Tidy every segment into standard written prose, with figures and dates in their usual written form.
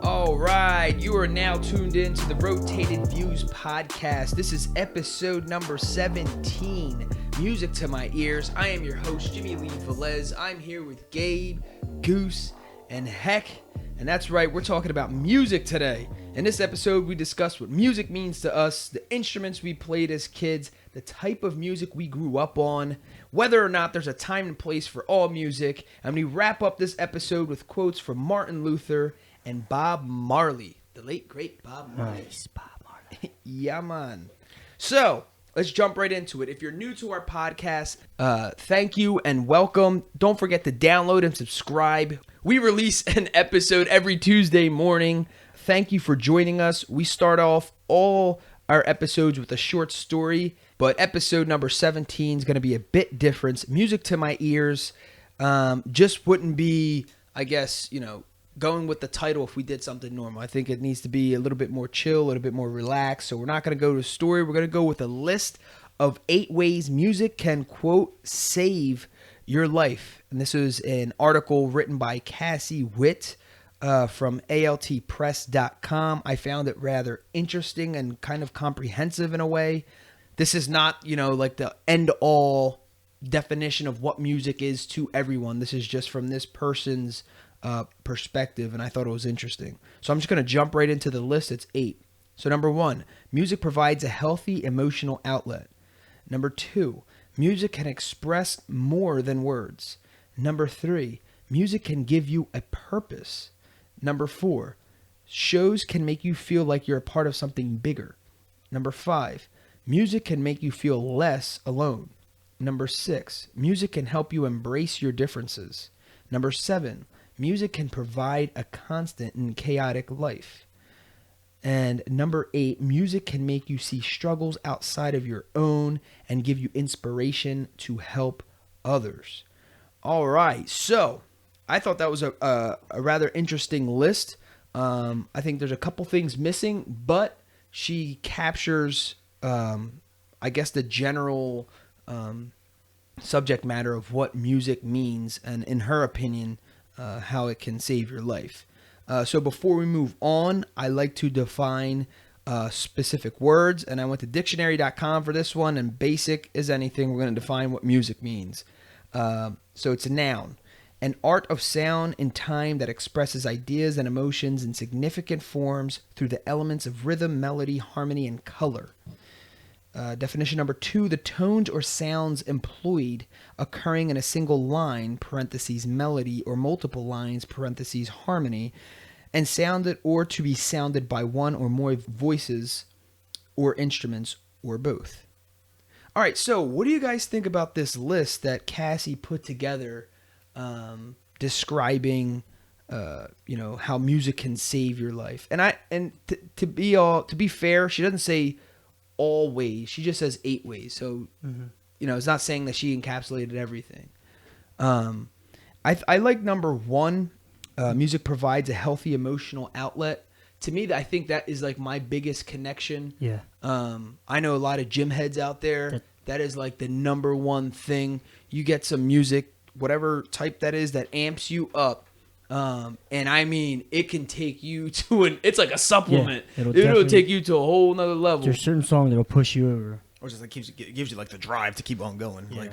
All right, you are now tuned in to the Rotated Views podcast. This is episode number 17, Music to My Ears. I am your host, Jimmylee Velez. I'm here with Gabe, Goose, and Heck. And that's right, we're talking about music today. In this episode, we discuss what music means to us, the instruments we played as kids, the type of music we grew up on, whether or not there's a time and place for all music, and we wrap up this episode with quotes from Martin Luther and Bob Marley, the late, great Bob Marley. Nice, Bob Marley. Yeah, man. So, let's jump right into it. If you're new to our podcast, thank you and welcome. Don't forget to download and subscribe. We release an episode every Tuesday morning. Thank you for joining us. We start off all our episodes with a short story, but episode number 17 is going to be a bit different. Music to My Ears just wouldn't be, I guess, going with the title if we did something normal. I think it needs to be a little bit more chill, a little bit more relaxed. So we're not going to go to a story. We're going to go with a list of 8 ways music can, quote, save your life. And this is an article written by Cassie Witt from altpress.com. I found it rather interesting and kind of comprehensive in a way. This is not, like the end-all definition of what music is to everyone. This is just from this person's perspective, and I thought it was interesting. So I'm just going to jump right into the list. It's 8. So number 1, music provides a healthy emotional outlet. Number 2, music can express more than words. Number 3, music can give you a purpose. Number 4, shows can make you feel like you're a part of something bigger. Number 5, music can make you feel less alone. Number 6, music can help you embrace your differences. Number 7, music can provide a constant in chaotic life. And number 8, music can make you see struggles outside of your own and give you inspiration to help others. All right, so I thought that was a rather interesting list. I think there's a couple things missing, but she captures, I guess, the general subject matter of what music means, and in her opinion, how it can save your life. So before we move on, I like to define specific words, and I went to dictionary.com for this one, and basic as anything, we're going to define what music means. So it's a noun, an art of sound and time that expresses ideas and emotions in significant forms through the elements of rhythm, melody, harmony, and color. Definition number 2, the tones or sounds employed occurring in a single line, parentheses, melody, or multiple lines, parentheses, harmony, and sounded or to be sounded by one or more voices or instruments or both. All right, so what do you guys think about this list that Cassie put together describing how music can save your life? And to be fair, she doesn't say all ways. She just says 8 ways. So, it's not saying that she encapsulated everything. I like number 1. Music provides a healthy emotional outlet. To me, I think that is like my biggest connection. Yeah. I know a lot of gym heads out there. That is like the number 1 thing. You get some music, whatever type that is, that amps you up. And I mean, it can take you to it's like a supplement. Yeah, it'll take you to a whole nother level. There's certain songs that'll push you over. Or just like gives you like the drive to keep on going. Yeah.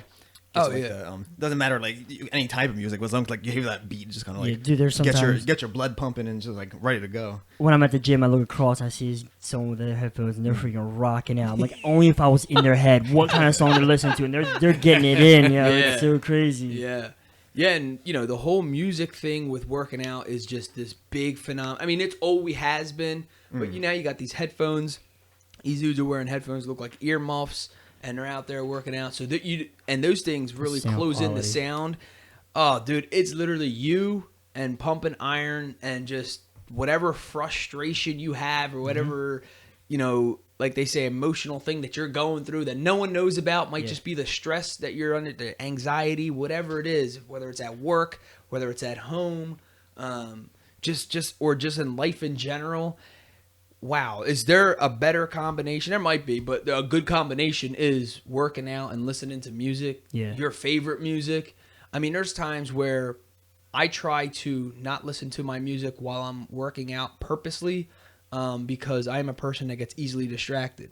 Doesn't matter like any type of music, as long as like you hear that beat, just kind of like dude, there's sometimes get your blood pumping and just like ready to go. When I'm at the gym, I look across, I see someone with their headphones and they're freaking rocking out. I'm like, only if I was in their head, what kind of song they're listening to, and they're getting it in. It's so crazy. Yeah, and the whole music thing with working out is just this big phenomenon. I mean, it's always has been, but now you got these headphones. These dudes are wearing headphones that look like earmuffs, and they're out there working out. So those things really close in the sound. Oh, dude, it's literally you and pumping iron and just whatever frustration you have or whatever, like they say, emotional thing that you're going through that no one knows about. Might just be the stress that you're under, the anxiety, whatever it is, whether it's at work, whether it's at home, just in life in general. Wow, is there a better combination? There might be, but a good combination is working out and listening to music. Yeah. Your favorite music. I mean, there's times where I try to not listen to my music while I'm working out purposely, because I am a person that gets easily distracted.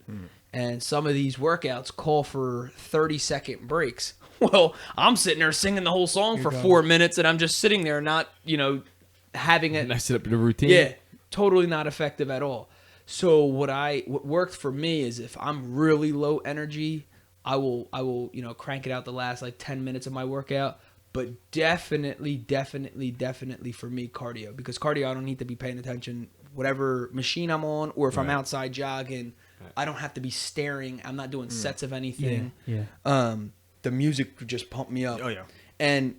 And some of these workouts call for 30-second breaks. Well, I'm sitting there singing the whole song for 4 minutes, and I'm just sitting there not, having it. Mess it up in the routine. Yeah, totally not effective at all. So what worked for me is if I'm really low energy, I will crank it out the last like 10 minutes of my workout. But definitely for me, cardio. Because cardio, I don't need to be paying attention whatever machine I'm on, or if I'm outside jogging, I don't have to be staring. I'm not doing sets of anything. The music would just pump me up. Oh yeah. And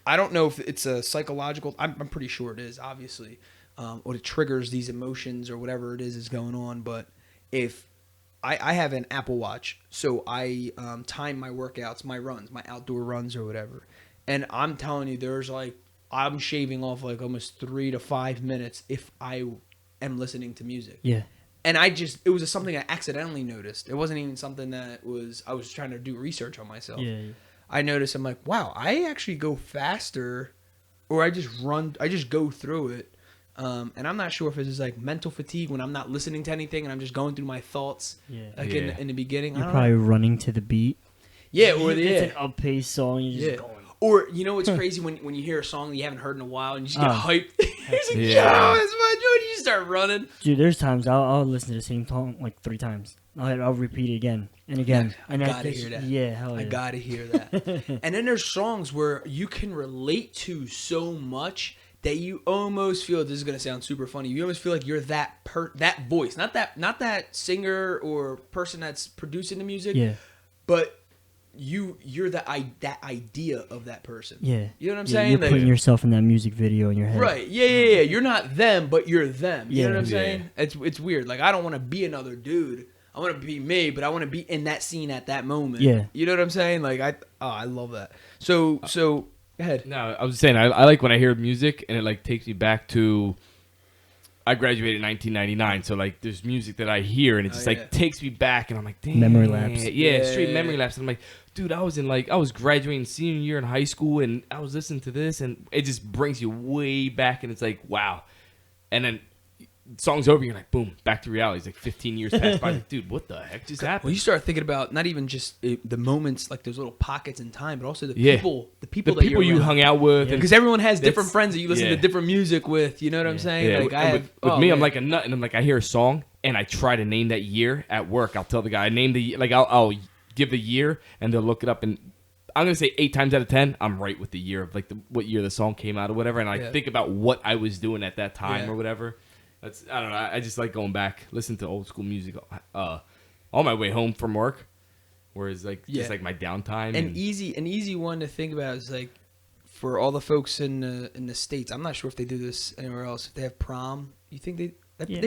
I don't know if it's a psychological. I'm pretty sure it is, obviously, or it triggers these emotions or whatever it is going on. But if I have an Apple Watch, so I time my workouts, my runs, my outdoor runs or whatever, and I'm telling you, there's like I'm shaving off like almost 3 to 5 minutes if I am listening to music. Yeah. And it was something I accidentally noticed. It wasn't even something I was trying to do research on myself. Yeah. I noticed, I'm like, wow, I actually go faster, or I just go through it. And I'm not sure if it's just like mental fatigue when I'm not listening to anything and I'm just going through my thoughts. Yeah. Like in the beginning. You're probably running to the beat. Yeah, or It's an up-paced song. You're just going. Or, what's crazy when you hear a song that you haven't heard in a while and you just get hyped. It's like, Yeah. yo, it's my joy. You just start running. Dude, there's times I'll listen to the same song like 3 times. I'll repeat it again and again. I gotta hear that. Yeah, hell yeah. I gotta hear that. And then there's songs where you can relate to so much that you almost feel, this is gonna sound super funny, you almost feel like you're that voice, not that singer or person that's producing the music, but you're that idea of that person. Yeah. You know what I'm saying? You're Like, putting yourself in that music video in your head. right. Yeah. You're not them, but you're them. You know what I'm Yeah. saying? It's weird. Like, I don't want to be another dude. I want to be me, but I want to be in that scene at that moment. Yeah. You know what I'm saying? Like, I love that. So go ahead. No, I was saying I like when I hear music and it like takes me back to. I graduated in 1999, so like there's music that I hear and it just like takes me back, and I'm like, damn, Memory lapse. Yeah, straight memory lapse. And I'm like, dude, I was graduating senior year in high school, and I was listening to this, and it just brings you way back, and it's like, wow. And then song's over, you're like, boom, back to reality. It's like 15 years past by. Like, dude, what the heck just happened? Well, you start thinking about not even just the moments, like those little pockets in time, but also the people you hung out with. Because everyone has different That's- friends that you listen to different music with. You know what I'm saying? Yeah, Like with me, I'm like a nut, and I'm like, I hear a song, and I try to name that year at work. I'll tell the guy, I'll give the year, and they'll look it up, and I'm gonna say 8 times out of 10, I'm right with the year of like what year the song came out or whatever, and I think about what I was doing at that time or whatever. I don't know. I just like going back, listen to old school music, on my way home from work, whereas like just like my downtime. An easy one to think about is like for all the folks in the States. I'm not sure if they do this anywhere else. If they have prom, you think they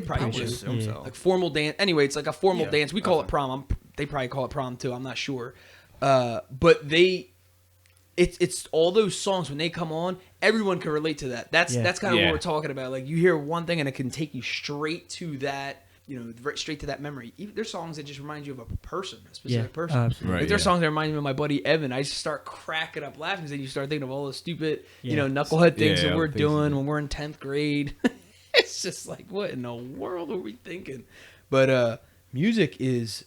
probably do. Assume so. Like formal dance. Anyway, it's like a formal dance. We call it prom. They probably call it prom too. I'm not sure. But it's all those songs when they come on, everyone can relate to that. That's kind of what we're talking about. Like you hear one thing and it can take you straight to that, straight to that memory. Even, there's songs that just remind you of a person, a specific person. Absolutely. Right, Like there's songs that remind me of my buddy Evan. I just start cracking up laughing because then you start thinking of all the stupid, knucklehead things that we're doing when we're in 10th grade. It's just like, what in the world are we thinking? But music is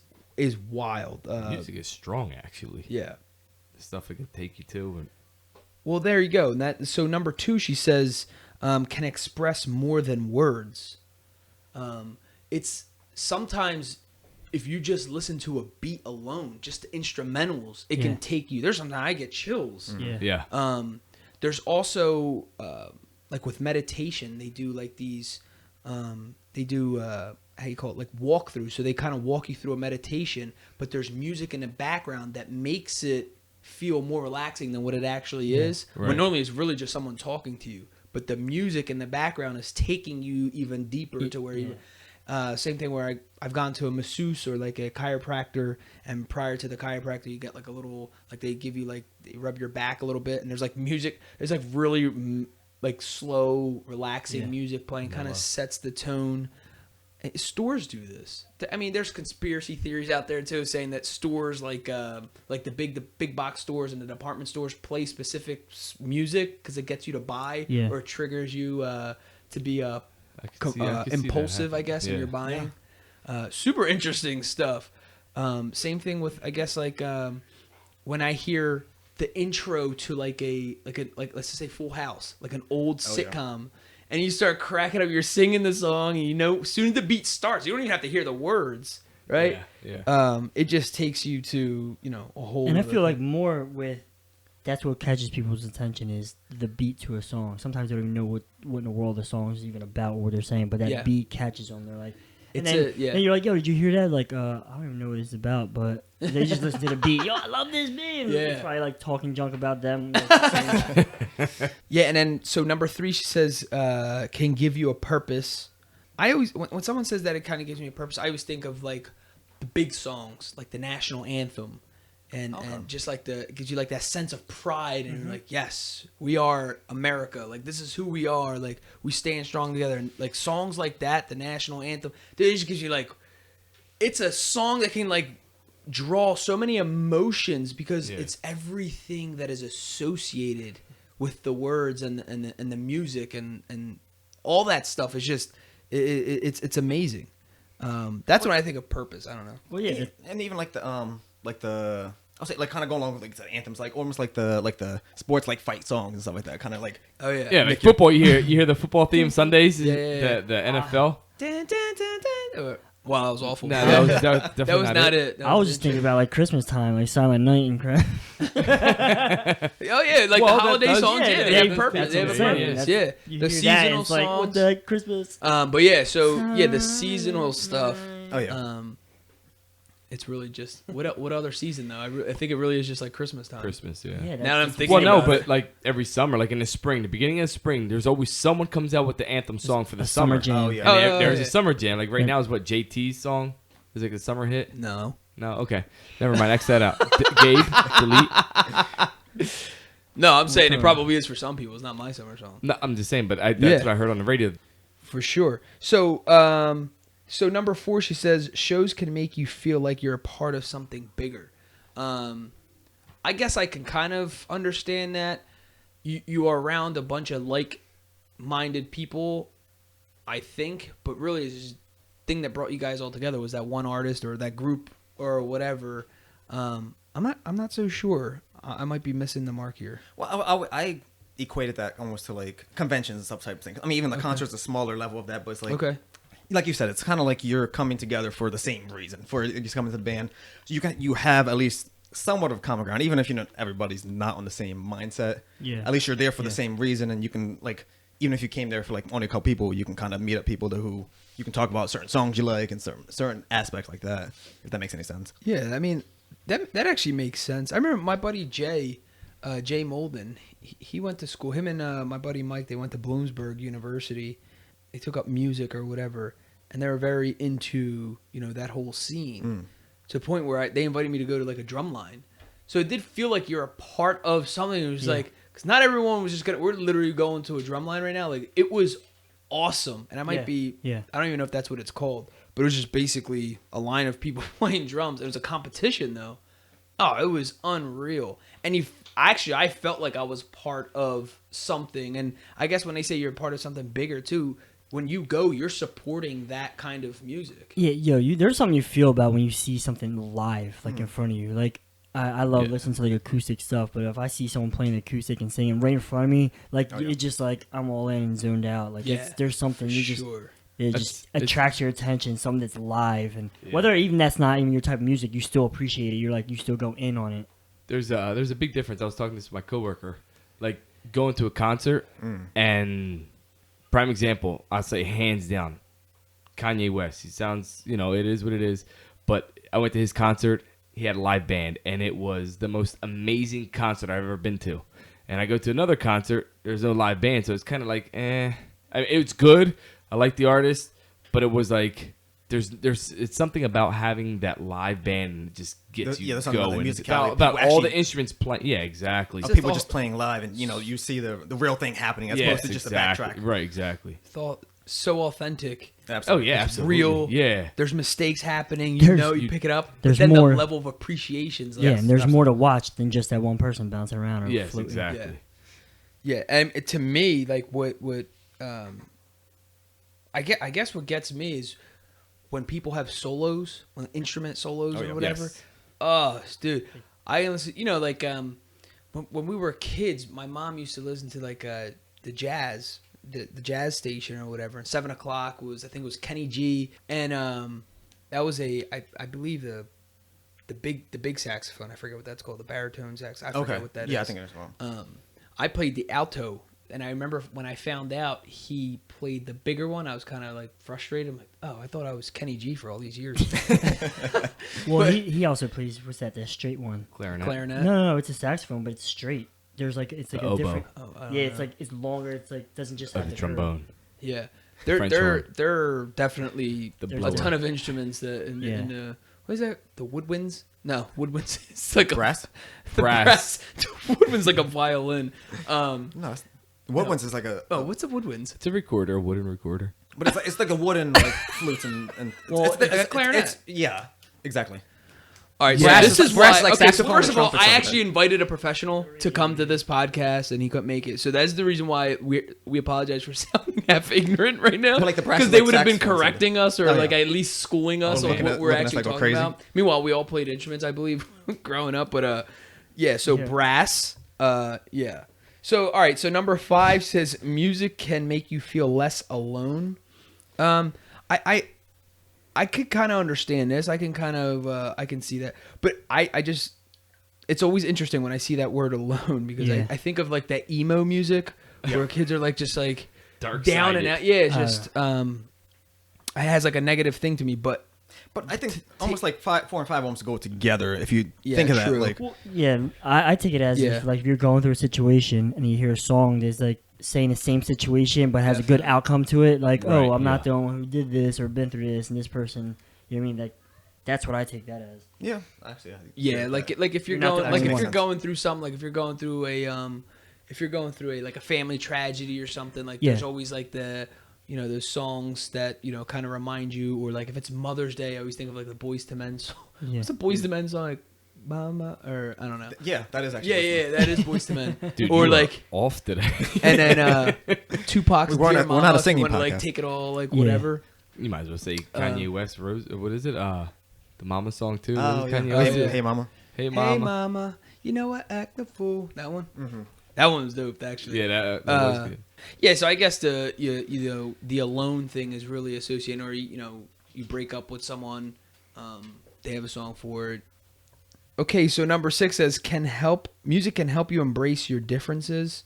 wild. music is strong, actually. Yeah. The stuff it can take you to. And Well, there you go. So number 2, she says, can express more than words. It's sometimes if you just listen to a beat alone, just the instrumentals, it can take you. There's sometimes I get chills. yeah. There's also like with meditation, they do like these. How you call it, like walkthrough. So they kind of walk you through a meditation, but there's music in the background that makes it feel more relaxing than what it actually is. Right. When normally it's really just someone talking to you, but the music in the background is taking you even deeper to where you. Same thing where I've gone to a masseuse or like a chiropractor, and prior to the chiropractor, you get like a little, like they give you like, they rub your back a little bit, and there's like music. There's like really like slow, relaxing music playing, kind of sets the tone. stores do this. I mean, there's conspiracy theories out there too, saying that stores like the big box stores and the department stores play specific music because it gets you to buy or it triggers you to be impulsive, I guess, when you're buying. Super interesting stuff. Same thing with, I guess, like when I hear the intro to like let's just say Full House, like an old sitcom. And you start cracking up. You're singing the song, and as soon as the beat starts, you don't even have to hear the words, right? Yeah. It just takes you to a whole. And I feel like more with that's what catches people's attention is the beat to a song. Sometimes they don't even know what in the world the song is even about or what they're saying, but that beat catches them. They're like, and then you're like, yo, did you hear that? Like, I don't even know what it's about, but they just listen to the beat. Yo, I love this beat. Yeah. It's probably like talking junk about them. Yeah, and then so number 3, she says, can give you a purpose. I always, when someone says that it kind of gives me a purpose, I always think of like the big songs, like the national anthem. And just like it gives you like that sense of pride and like, yes, we are America. Like, this is who we are. Like, we stand strong together. And like songs like that, the national anthem, it just gives you like, it's a song that can like draw so many emotions because it's everything that is associated with the words and the music and all that stuff is just, it's amazing. That's when I think of purpose. I don't know. Well, yeah. And even like the I'll say like kind of going along with like the anthems, like almost like the sports like fight songs and stuff like that. Kind of like like football. You hear the football theme Sundays. The NFL. Dun, dun, dun, dun. Wow, that was awful. No, that was not it. I was just thinking about like Christmas time, like Silent Night and crap. Oh yeah, like the holiday songs. Yeah, they have purpose. They have a purpose. Yeah, the seasonal songs. Like what the Christmas. But yeah, so the seasonal stuff. Oh yeah. It's really just what other season though? I think it really is just like Christmas time. Christmas, yeah. Now that I'm thinking. But like every summer, like in the spring, the beginning of spring, there's always someone comes out with the anthem song for the summer jam. Oh yeah. And there's a summer jam. Like right now is what JT's song is like a summer hit. No. Okay, never mind. X that out. Gabe, delete. No, I'm saying it probably is for some people. It's not my summer song. No, I'm just saying, but that's what I heard on the radio. For sure. So, So number 4, she says, shows can make you feel like you're a part of something bigger. I guess I can kind of understand that. You are around a bunch of like-minded people, I think, but really the thing that brought you guys all together was that one artist or that group or whatever. I'm not so sure. I might be missing the mark here. Well, I equated that almost to like conventions and stuff type of thing. I mean, even the concert's a smaller level of that, but it's like like you said, it's kind of like you're coming together for the same reason. For you're just coming to the band, so you have at least somewhat of common ground, even if everybody's not on the same mindset. Yeah. At least you're there for the same reason, and you can like even if you came there for like only a couple people, you can kind of meet up people who you can talk about certain songs you like and certain aspects like that. If that makes any sense. Yeah, I mean that actually makes sense. I remember my buddy Jay Molden. He went to school. Him and my buddy Mike, they went to Bloomsburg University. They took up music or whatever, and they were very into that whole scene to the point where they invited me to go to like a drum line. So it did feel like you're a part of something. It was like, because not everyone was just we're literally going to a drum line right now. Like it was awesome, and I might be. Yeah. I don't even know if that's what it's called, but it was just basically a line of people playing drums. It was a competition though. Oh, it was unreal, and I felt like I was part of something. And I guess when they say you're a part of something bigger too. When you go, you're supporting that kind of music. Yeah, there's something you feel about when you see something live, like in front of you. Like I love listening to like acoustic stuff, but if I see someone playing acoustic and singing right in front of me, like it's just like I'm all in and zoned out. Like there's something it just attracts your attention, something that's live, and whether even that's not even your type of music, you still appreciate it. You still go in on it. There's a big difference. I was talking to my coworker, like going to a concert and. Prime example, I'll say hands down, Kanye West. He sounds, it is what it is. But I went to his concert. He had a live band, and it was the most amazing concert I've ever been to. And I go to another concert. There's no live band, so it's kind of like, I mean, it's good. I like the artist, but it was like it's something about having that live band that just gets you going. About all the instruments playing. Yeah, exactly. People just playing live, and you see the real thing happening as opposed to just a backtrack. Right, exactly. so authentic. Absolutely. Oh yeah, It's absolutely. real. Yeah. There's mistakes happening. You pick it up. There's but then more. the level of appreciation's like, Yeah, and there's more to watch than just that one person bouncing around or Yes, floating. exactly. Yeah, and to me, like what I guess what gets me is when people have solos, when instrument solos or whatever. Yes. Oh, dude, I listen. Like when we were kids, my mom used to listen to like the jazz jazz station or whatever. And 7 o'clock was, I think it was Kenny G, and that was I believe the big saxophone. I forget what that's called. The baritone sax. I forget what that is. Yeah, I think it is well. I played the alto, and I remember when I found out he played the bigger one, I was kind of like frustrated. I'm like, oh, I thought I was Kenny G for all these years. Well, he also plays, what's that, the straight one? Clarinet. No, it's a saxophone, but it's straight. There's like, it's like The a oboe. different. Yeah, it's like, it's longer. It's like, doesn't just have the the trombone. Yeah, French there horn. are definitely The a blower. ton of instruments that in what is that? The woodwinds? No, woodwinds. It's like Brass? The Brass. The woodwinds like a violin. No, woodwinds is like a. Oh, what's a woodwinds? It's a recorder, a wooden recorder. But it's like a wooden like flutes and Well, it's a clarinet. Yeah, exactly. All right, Yeah, so this this is is brass why. like Okay, so saxophone first or of all, trumpet I or actually something. invited a professional to come to this podcast, and he couldn't make it. So that's the reason why we apologize for sounding half ignorant right now. But like the brass because is they like would have been saxophone or correcting us or Oh, yeah. like at least schooling us Oh, on looking what at- we're looking at actually us like we're talking crazy. about. Meanwhile, we all played instruments, I believe, growing up. But yeah. So Yeah. brass. Yeah. So all right. So number 5 says music can make you feel less alone. I could kind of understand this. I can kind of I can see that, but I just it's always interesting when I see that word alone because Yeah. I think of like that emo music where kids are like just like Dark down and sided. out. Yeah, it's just it has like a negative thing to me. But But I think almost like 4 and 5 almost go together if you Yeah, think of that. true. Like, Yeah, I take it as if, like, if you're going through a situation and you hear a song that's like saying the same situation but has a good outcome to it, like, Right, oh, I'm not yeah. the only one who did this or been through this, and this person, you know what I mean? Like, that's what I take that as. yeah, actually, I think yeah, like if you're You're not going the like only if you're one. going through something, like if you're going through a like a family tragedy or something, like Yeah. there's always like the those songs that kind of remind you, or like if it's Mother's Day, I always think of like the Boys to Men song. Yeah. What's the Boys to Men song, like Mama, or I don't know. yeah, that is actually. Yeah, that is Boys to Men. Dude, or you like are off today. and then Tupac's We're Dear not- we're not a Mama, singing if you wanna, like podcast. take it all, like Yeah. whatever. You might as well say Kanye West. Rose. What is it? The Mama song too. Oh, yeah. Kanye West? Hey, Mama. Hey, Mama. Hey Mama, you know what? Act the fool. That one. That one was dope, actually. Yeah, that was good. Yeah, so I guess the alone thing is really associated, or you break up with someone, they have a song for it. Okay, so number 6 says music can help you embrace your differences.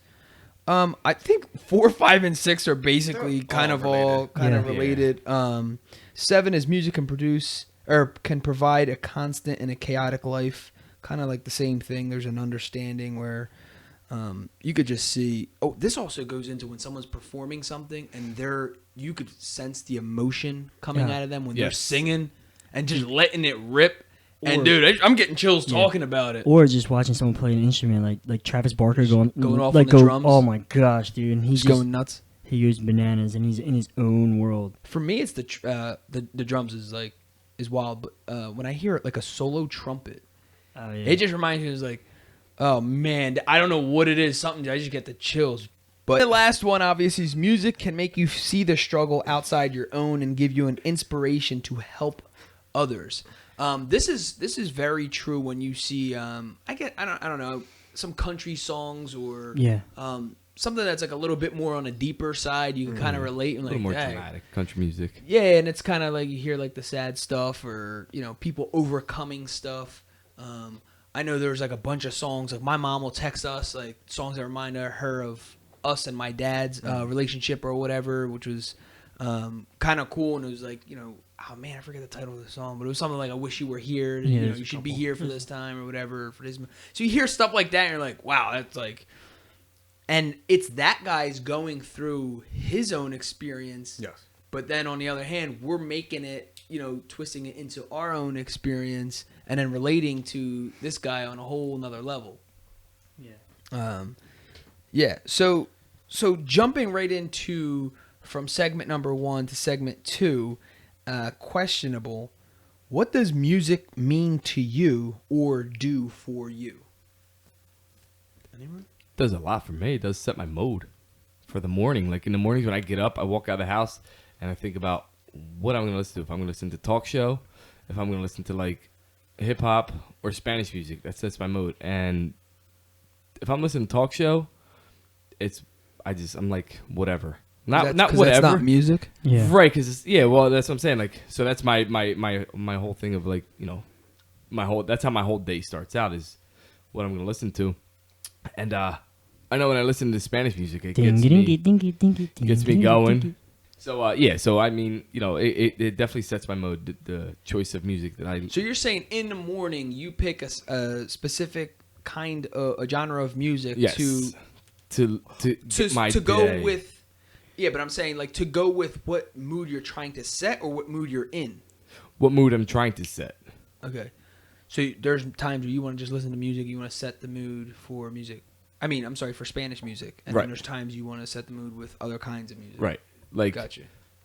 I think 4, 5, and 6 are basically They're kind all of kind of related. related. 7 is music can provide a constant in a chaotic life. Kind of like the same thing. There's an understanding where you could just see. Oh, this also goes into when someone's performing something and you could sense the emotion coming Yeah. out of them when they're Yes. singing and just letting it rip. And Or- dude, I'm getting chills talking about it. Or just watching someone play an instrument, like Travis Barker going off like on the drums. Oh my gosh, dude! And he's Just going nuts. he goes bananas, and he's in his own world. For me, it's the drums is wild. But when I hear like a solo trumpet, Oh yeah, it just reminds me of like, oh man, I don't know what it is. Something I just get the chills. But the last one, obviously, is music can make you see the struggle outside your own and give you an inspiration to help others. This is very true when you see I don't know, some country songs or Yeah. something that's like a little bit more on a deeper side. You can kind of relate and A like little more dang. dramatic country music. Yeah, and it's kind of like you hear like the sad stuff or people overcoming stuff. I know there's like a bunch of songs like my mom will text us like songs that remind her of us and my dad's relationship or whatever, which was kind of cool. And it was like oh man, I forget the title of the song, but it was something like I wish you were here. Yeah, You there's you a should be couple. here for this time or whatever for this. So you hear stuff like that and you're like, wow, that's like. And it's that guy's going through his own experience. Yes. But then on the other hand, we're making it, twisting it into our own experience and then relating to this guy on a whole nother level. Yeah. Yeah. So jumping right into from segment number 1 to segment 2, questionable. What does music mean to you or do for you? Anyone? It does a lot for me. It does set my mode for the morning. Like in the mornings when I get up, I walk out of the house and I think about what I'm going to listen to. If I'm going to listen to talk show, if I'm going to listen to like hip hop or Spanish music, that sets my mode. And if I'm listening to talk show, I'm like whatever. Not whatever. That's not music. Yeah. Right, because well, that's what I'm saying. Like, so that's my whole thing of like, you know, that's how my whole day starts out is what I'm gonna listen to, and I know when I listen to Spanish music, it gets me going. So so I mean, you know, it definitely sets my mode. The choice of music that I. So you're saying in the morning you pick a specific kind of a genre of music to get my go day. with. Yeah, but I'm saying like to go with what mood you're trying to set or what mood you're in. What mood I'm trying to set. Okay. So there's times where you want to just listen to music, you want to set the mood for music. I mean, I'm sorry, for Spanish music. And then there's times you want to set the mood with other kinds of music. Right. Like gotcha.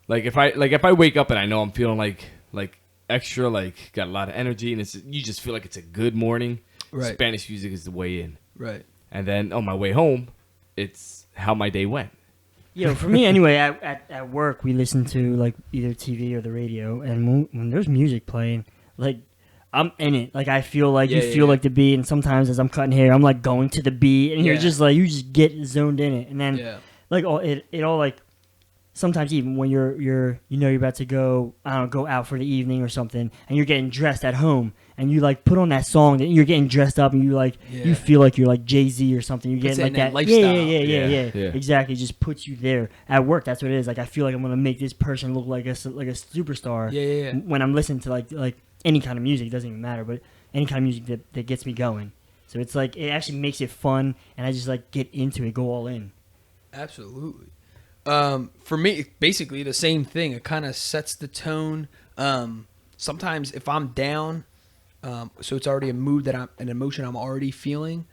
Like if I wake up and I know I'm feeling like extra, like got a lot of energy and you just feel like it's a good morning. Right. Spanish music is the way in. Right. And then on my way home, it's how my day went. For me anyway, at work we listen to like either TV or the radio, and when there's music playing, like I'm in it. Like I feel like like the beat, and sometimes as I'm cutting hair, I'm like going to the beat, and you're just like you just get zoned in it, and then like it all like sometimes even when you're about to go go out for the evening or something, and you're getting dressed at home, and you like put on that song that you're getting dressed up, and you like you feel like you're like Jay-Z or something. You're getting like that lifestyle. Yeah. Exactly. It just puts you there at work. That's what it is. Like I feel like I'm gonna make this person look like a superstar. Yeah. When I'm listening to like any kind of music, it doesn't even matter, but any kind of music that gets me going. So it's like it actually makes it fun, and I just like get into it, go all in. Absolutely. For me, basically the same thing. It kind of sets the tone. Sometimes if I'm down, so it's already a mood an emotion I'm already feeling,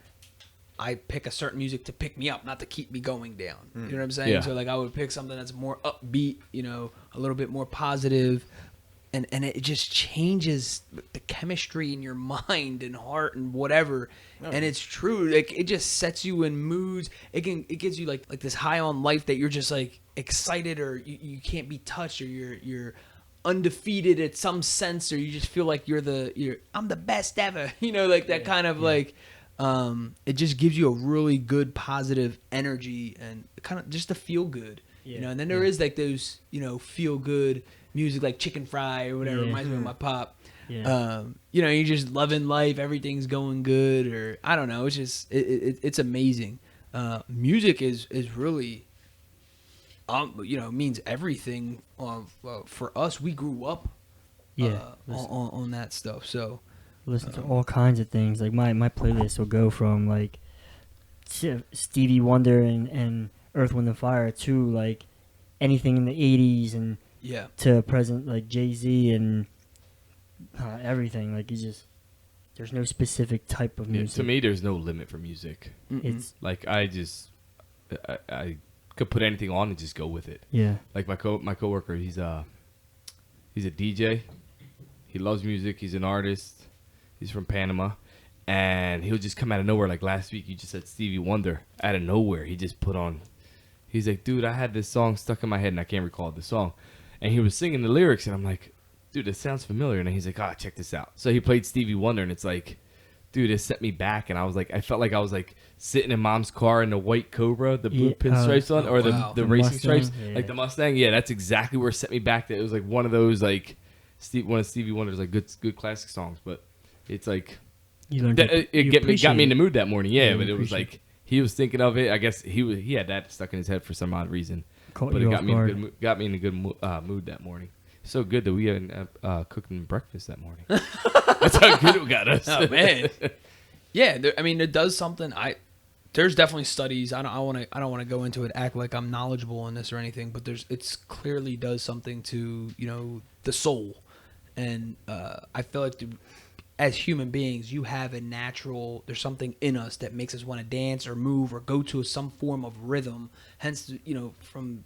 I pick a certain music to pick me up, not to keep me going down. You know what I'm saying? Yeah. So like I would pick something that's more upbeat, a little bit more positive, and it just changes the chemistry in your mind and heart and whatever. Oh. And it's true. Like it just sets you in moods. It gives you like this high on life that you're just like excited, or you can't be touched, or you're undefeated at some sense, or you just feel like I'm the best ever. Like that kind of like it just gives you a really good positive energy and kind of just to feel good. And then there is like those feel good music like Chicken Fry or whatever, reminds me of my pop. You're just loving life, everything's going good, or I don't know, it's just it's amazing. Music is really means everything. For us, we grew up on that stuff, so listen to all kinds of things. Like my playlist will go from like Stevie Wonder and Earth, Wind and Fire to like anything in the 80s and to present, like Jay-Z and everything. Like there's no specific type of music. To me, there's no limit for music. It's like I could put anything on and just go with it. Like my coworker, he's a DJ. He loves music. He's an artist. He's from Panama, and he'll just come out of nowhere. Like last week, you just said Stevie Wonder out of nowhere. He just put on. He's like, dude, I had this song stuck in my head and I can't recall the song. And he was singing the lyrics and I'm like, dude, it sounds familiar. And he's like, check this out. So he played Stevie Wonder and it's like, dude, it set me back. And I was like, I felt like I was like sitting in mom's car in the white Cobra, the blue pinstripes on, or the racing Mustang, stripes, like the Mustang. Yeah, that's exactly where it set me back. That it was like one of those like one of Stevie Wonder's like good classic songs. But it's like it got me in the mood that morning. Yeah, but it was like. He was thinking of it. I guess he had that stuck in his head for some odd reason. But it got me in a good mood that morning. So good that we hadn't cooking breakfast that morning. That's how good it got us. Oh man, yeah. It does something. There's definitely studies. I don't want to go into it, act like I'm knowledgeable on this or anything. But it's clearly does something to the soul, and I feel like as human beings, you have there's something in us that makes us want to dance or move or go to some form of rhythm. Hence, from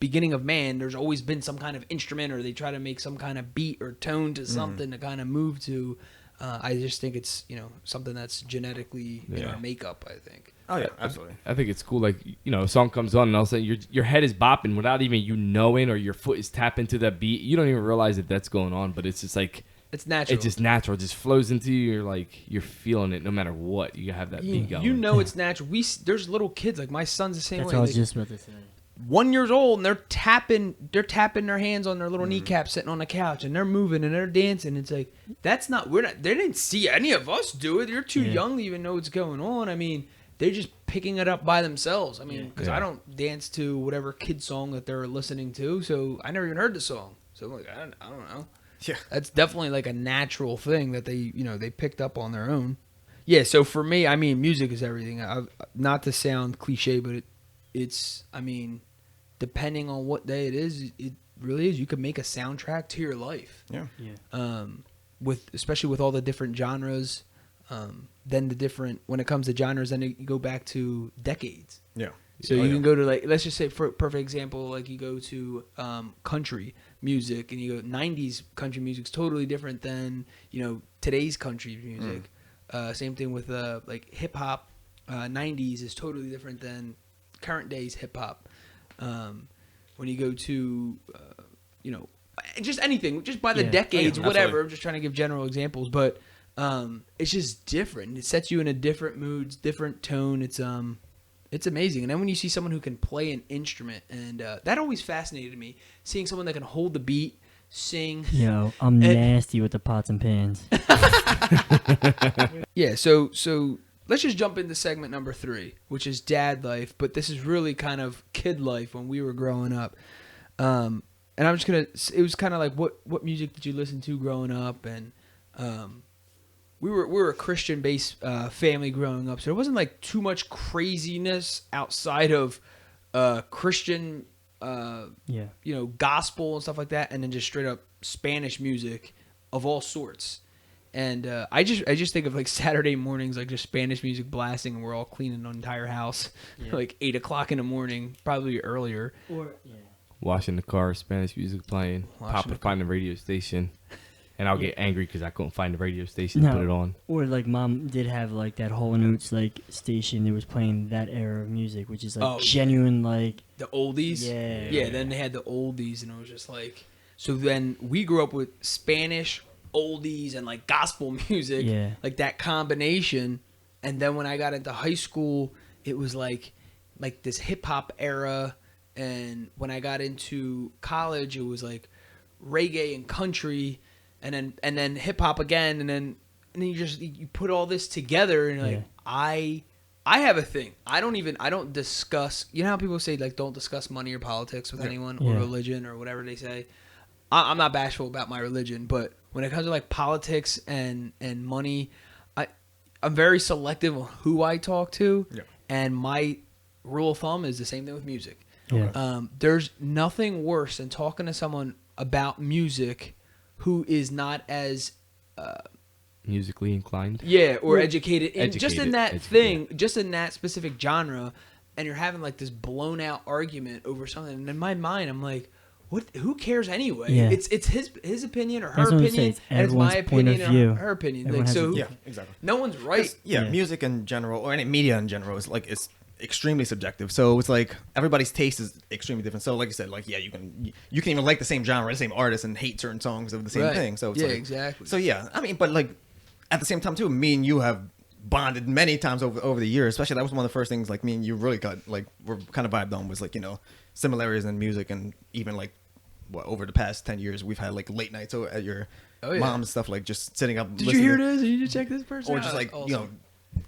beginning of man, there's always been some kind of instrument, or they try to make some kind of beat or tone to something to kind of move to. I just think it's, something that's genetically in our makeup, I think. Oh, yeah, absolutely. I think it's cool. Like, a song comes on and all of a sudden your head is bopping without even you knowing, or your foot is tapping to that beat. You don't even realize that that's going on, but it's just like, it's natural. It's just natural. It just flows into you. You're feeling it no matter what. You have that beat going. It's natural. There's little kids, like my son's the same way. That's what I was just about to say. 1 year old, and they're tapping their hands on their little kneecaps sitting on the couch, and they're moving and they're dancing. It's like, they didn't see any of us do it. They're too young to even know what's going on. I mean, they're just picking it up by themselves. I mean, because I don't dance to whatever kid song that they're listening to, so I never even heard the song. So I'm like, I don't know. Yeah, that's definitely like a natural thing that they picked up on their own. Yeah, so for me, I mean, music is everything. Not to sound cliche, but it's depending on what day it is, it really is. You can make a soundtrack to your life. Yeah. Especially with all the different genres, when it comes to genres, then you go back to decades. Yeah. So you can go to, like, let's just say, for a perfect example, like you go to country music, and you go 90s country music's totally different than today's country music. Same thing with like hip hop. 90s is totally different than current day's hip hop. When you go to just anything, just by the decades, whatever. Absolutely. I'm just trying to give general examples, but it's just different. It sets you in a different mood, different tone. It's amazing. And then when you see someone who can play an instrument, and that always fascinated me, seeing someone that can hold the beat, sing. Yo, I'm nasty with the pots and pans. Yeah, so let's just jump into segment number 3, which is dad life, but this is really kind of kid life when we were growing up. And I'm just going to, it was kind of like, what music did you listen to growing up? And we were a Christian-based family growing up, so there wasn't like too much craziness outside of Christian, gospel and stuff like that, and then just straight up Spanish music of all sorts. And I just think of like Saturday mornings, like just Spanish music blasting, and we're all cleaning the entire house, like 8 o'clock in the morning, probably earlier. Washing the car, Spanish music playing, find the radio station. And I'll get angry because I couldn't find the radio station to put it on. Or like mom did have like that Whole Notes like station that was playing that era of music, which is like genuine, like the oldies. Yeah. Then they had the oldies, and it was just like, so then we grew up with Spanish oldies and like gospel music, like that combination. And then when I got into high school, it was like this hip hop era. And when I got into college, it was like reggae and country. And then hip hop again, and then you put all this together, and you're like, I have a thing. I don't discuss. You know how people say like don't discuss money or politics with anyone or religion or whatever they say. I'm not bashful about my religion, but when it comes to like politics and money, I'm very selective on who I talk to, and my rule of thumb is the same thing with music. There's nothing worse than talking to someone about music who is not as musically inclined, or educated in that specific genre, and you're having like this blown out argument over something. And in my mind, I'm like, what? Who cares anyway? It's his opinion or her opinion, and it's my opinion or her opinion. Like, so exactly. No one's right. Music in general, or any media in general, is like it's extremely subjective. So it's like everybody's taste is extremely different. So like you said, like you can even like the same genre, the same artist, and hate certain songs of the same thing. So it's exactly. So I mean, but like at the same time too, me and you have bonded many times over the years. Especially that was one of the first things like me and you really got like we're kind of vibed on was like similarities in music, and even like over the past 10 years we've had like late nights at your mom's stuff, like just sitting up. Did you hear this? Did you check this person? Or just like awesome.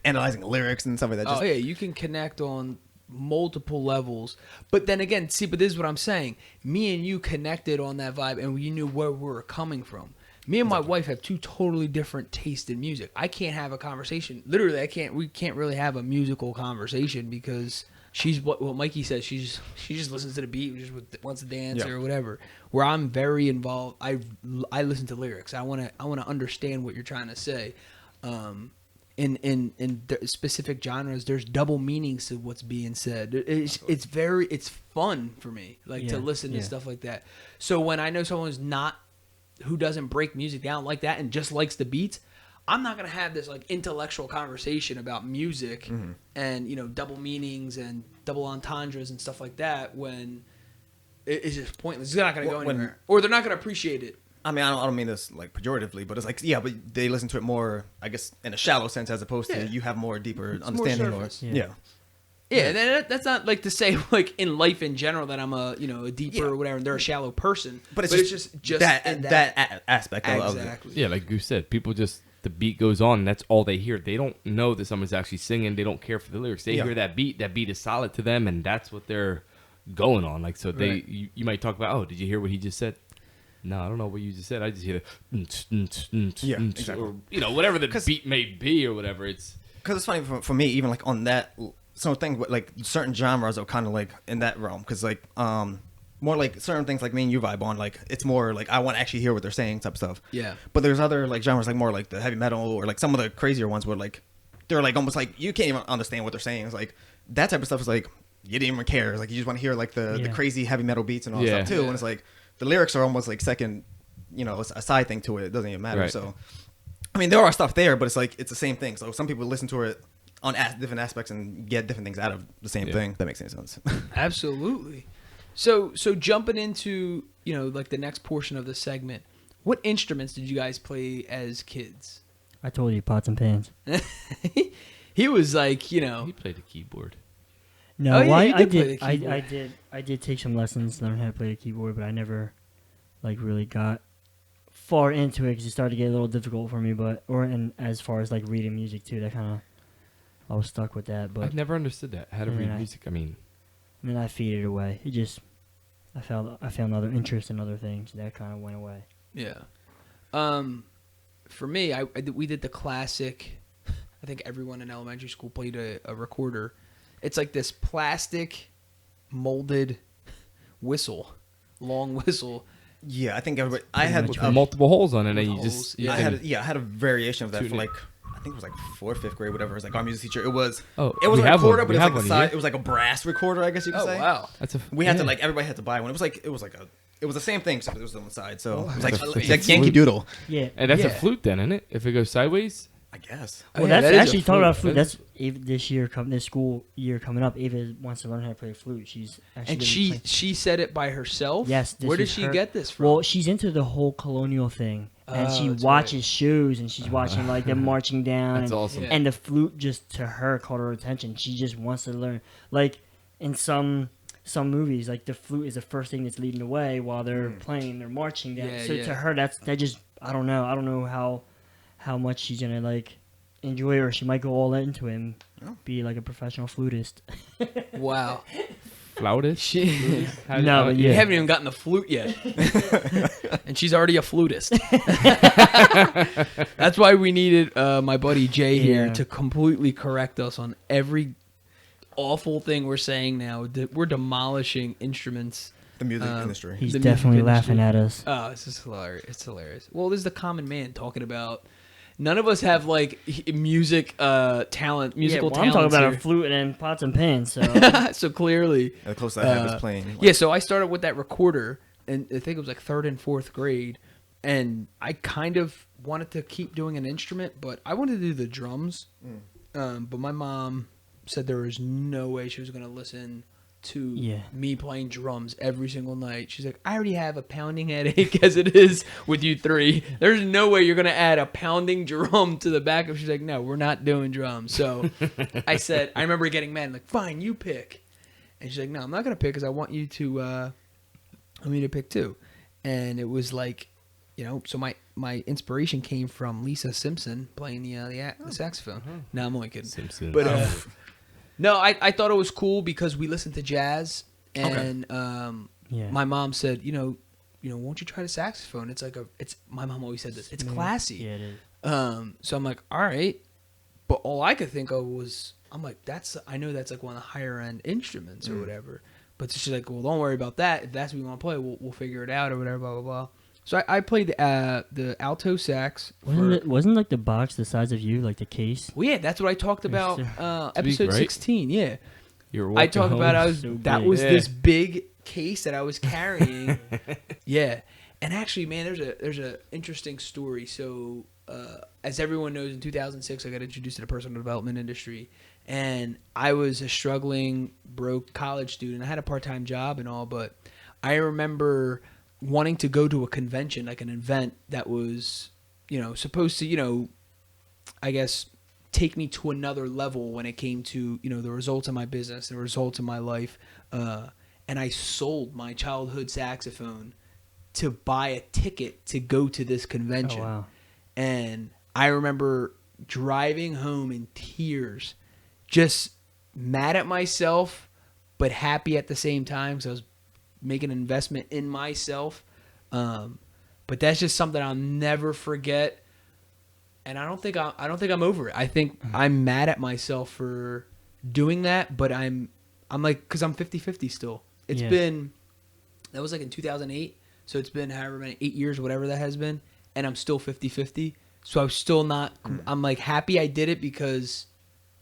Analyzing lyrics and stuff like that. Just, you can connect on multiple levels. But then again, but this is what I'm saying. Me and you connected on that vibe, and we knew where we were coming from. Me and my wife have two totally different tastes in music. I can't have a conversation. Literally, we can't really have a musical conversation because she's what Mikey says. She just listens to the beat, just wants to dance or whatever. Where I'm very involved. I listen to lyrics. I want to understand what you're trying to say. in specific genres, there's double meanings to what's being said. It's fun for me, like to listen to stuff like that. So when I know someone's who doesn't break music down like that and just likes the beats, I'm not gonna have this like intellectual conversation about music and double meanings and double entendres and stuff like that when it's just pointless. It's not gonna go anywhere, or they're not gonna appreciate it. I mean, I don't mean this like pejoratively, but it's like, yeah, but they listen to it more, I guess, in a shallow sense, as opposed to you have more deeper understanding. More Yeah, and that's not like to say like in life in general that I'm a deeper or whatever, and they're a shallow person. But it's just that aspect of it. Yeah, like Goose said, people just, the beat goes on, and that's all they hear. They don't know that someone's actually singing. They don't care for the lyrics. They hear that beat is solid to them, and that's what they're going on. Like, so you might talk about, oh, did you hear what he just said? No, I don't know what you just said. I just hear the exactly. or whatever the beat may be or whatever. It's because it's funny for me, even like on that some things, like certain genres are kind of like in that realm, because like more like certain things like me and you vibe on, like it's more like I want to actually hear what they're saying type stuff. Yeah. But there's other like genres like more like the heavy metal or like some of the crazier ones where like they're like almost like you can't even understand what they're saying. It's like that type of stuff is like you didn't even care. It's like you just want to hear like the crazy heavy metal beats and all that stuff too. And it's like the lyrics are almost like second, a side thing to it. It doesn't even matter. Right. So, I mean, there are stuff there, but it's like it's the same thing. So some people listen to it on different aspects and get different things out of the same thing. That makes any sense. Absolutely. So jumping into like the next portion of the segment, what instruments did you guys play as kids? I told you, pots and pans. He was like, he played the keyboard. No, I did take some lessons, learn how to play the keyboard, but I never like really got far into it because it started to get a little difficult for me. And as far as like reading music too, that kind of I was stuck with that. But I've never understood that, how to read music. And then I faded away. I found other interests in other things that kind of went away. Yeah. For me, we did the classic. I think everyone in elementary school played a recorder. It's like this plastic molded whistle, long whistle. Yeah, I think everybody. I had multiple holes on it, and you just. I had a variation of that for like. I think it was like 4th, 5th grade, whatever. It was like our music teacher. It was a recorder, but it was like a brass recorder, I guess you could say. Oh wow, we had to like everybody had to buy one. It was the same thing, except it was on the side. So it was like Yankee Doodle. Yeah, and that's a flute, then, isn't it? If it goes sideways. I guess. Well, that's actually talking about flute. That's this school year coming up. Ava wants to learn how to play a flute. She said it by herself. Yes. Where did she get this from? Well, she's into the whole colonial thing, and she watches shows, and she's watching like them marching down. That's awesome. And the flute just to her caught her attention. She just wants to learn. Like in some movies, like the flute is the first thing that's leading the way while they're playing. They're marching down. To her, that just I don't know how much she's gonna like enjoy it, or she might go all into it and be like a professional flutist. Wow. Flautist? You haven't even gotten the flute yet. And she's already a flutist. That's why we needed my buddy Jay here to completely correct us on every awful thing we're saying now. We're demolishing instruments. The music industry. He's definitely laughing at us. Oh, this is hilarious. It's hilarious. Well, this is the common man talking about. None of us have like music talent, musical talent. I'm talking about a flute and pots and pans. So, so clearly, the closest I have is playing. Yeah, so I started with that recorder, and I think it was like 3rd and 4th grade, and I kind of wanted to keep doing an instrument, but I wanted to do the drums. But my mom said there was no way she was going to listen to me playing drums every single night. She's like, I already have a pounding headache as it is with you three. There's no way you're going to add a pounding drum to the backup. She's like, no, we're not doing drums. So I remember getting mad, like, fine, you pick. And she's like, no, I'm not going to pick because I want you to pick too. And it was like, so my inspiration came from Lisa Simpson playing the saxophone. No, I'm only kidding. Simpson. But no, I thought it was cool because we listened to jazz, and my mom said, won't you try the saxophone? It's like my mom always said this. It's classy. Yeah, it is. So I'm like, all right, but all I could think of was, I'm like, I know that's like one of the higher end instruments or whatever. But she's like, well, don't worry about that. If that's what you want to play, we'll figure it out or whatever, blah blah blah. So I played the alto sax. Wasn't like the box the size of you, like the case? Well, yeah, that's what I talked about. Episode right? 16. Yeah, I talked about that was Yeah. this big case that I was carrying. Yeah, and actually, man, there's a interesting story. So, as everyone knows, in 2006, I got introduced to the personal development industry, and I was a struggling, broke college student. I had a part-time job and all, but I remember wanting to go to a convention, like an event that was, supposed to, I guess, take me to another level when it came to, the results of my business, the results of my life. And I sold my childhood saxophone to buy a ticket to go to this convention. Oh, wow. And I remember driving home in tears, just mad at myself, but happy at the same time because I was making an investment in myself. But that's just something I'll never forget. And I don't think I'm over it. I think I'm mad at myself for doing that, but I'm like, cause I'm 50-50 still. It's been, that was like in 2008. So it's been however many, 8 years, whatever that has been. And I'm still 50-50. So I'm still not, I'm like happy I did it because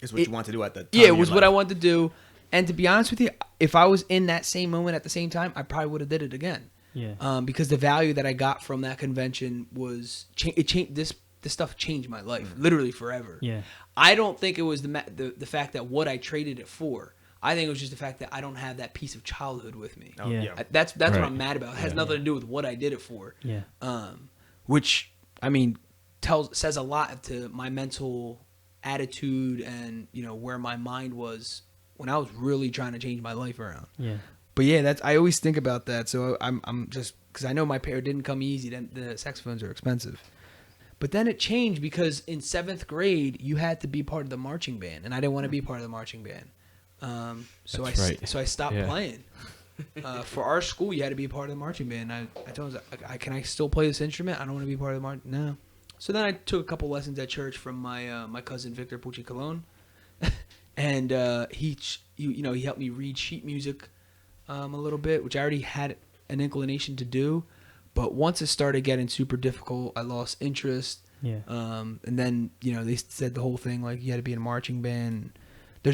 it's what you want to do at the time. Yeah, it was what I wanted to do. And to be honest with you, if I was in that same moment at the same time, I probably would have did it again. Yeah. Because the value that I got from that convention was, it changed, this stuff changed my life, literally forever. Yeah. I don't think it was the fact that what I traded it for. I think it was just the fact that I don't have that piece of childhood with me. Oh, Yeah. That's Right. what I'm mad about. It has nothing to do with what I did it for. Yeah. Which, I mean, says a lot to my mental attitude and, where my mind was when I was really trying to change my life around. Yeah. But yeah, I always think about that. So I'm just, because I know my pair didn't come easy. The saxophones are expensive. But then it changed because in 7th grade, you had to be part of the marching band. And I didn't want to be part of the marching band. So I stopped playing. For our school, you had to be part of the marching band. I told him, can I still play this instrument? I don't want to be part of the marching. No. So then I took a couple lessons at church from my cousin Victor Pucci Colon, and he helped me read sheet music a little bit, which I already had an inclination to do. But once it started getting super difficult, I lost interest. Yeah. And then they said the whole thing like you had to be in a marching band.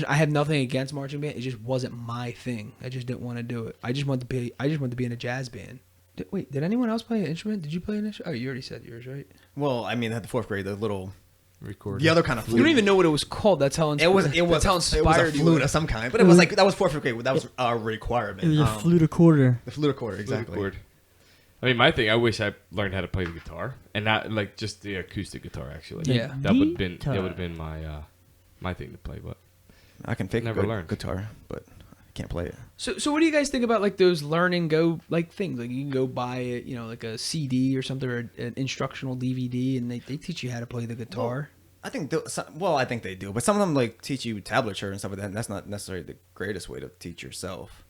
I have nothing against marching band. It just wasn't my thing. I just didn't want to do it. I just wanted to be in a jazz band. Did anyone else play an instrument? Did you play an instrument? Oh, you already said yours, right? Well, I mean, at the 4th grade, the little record. The other kind of flute. You don't even know what it was called. That's how it was. That's how inspired a flute of some kind, but it was like that was 4th grade. That was a requirement. It was a flute recorder. The flute recorder, exactly. Flute I mean, my thing. I wish I learned how to play the guitar and not like just the acoustic guitar. Actually, Yeah. that would have been my thing to play. But I can fake Never a good learned. guitar, but I can't play it. So what do you guys think about like those learn and go like things? Like you can go buy it, like a CD or something or an instructional DVD, and they teach you how to play the guitar. I think I think they do, but some of them like teach you tablature and stuff like that. And that's not necessarily the greatest way to teach yourself.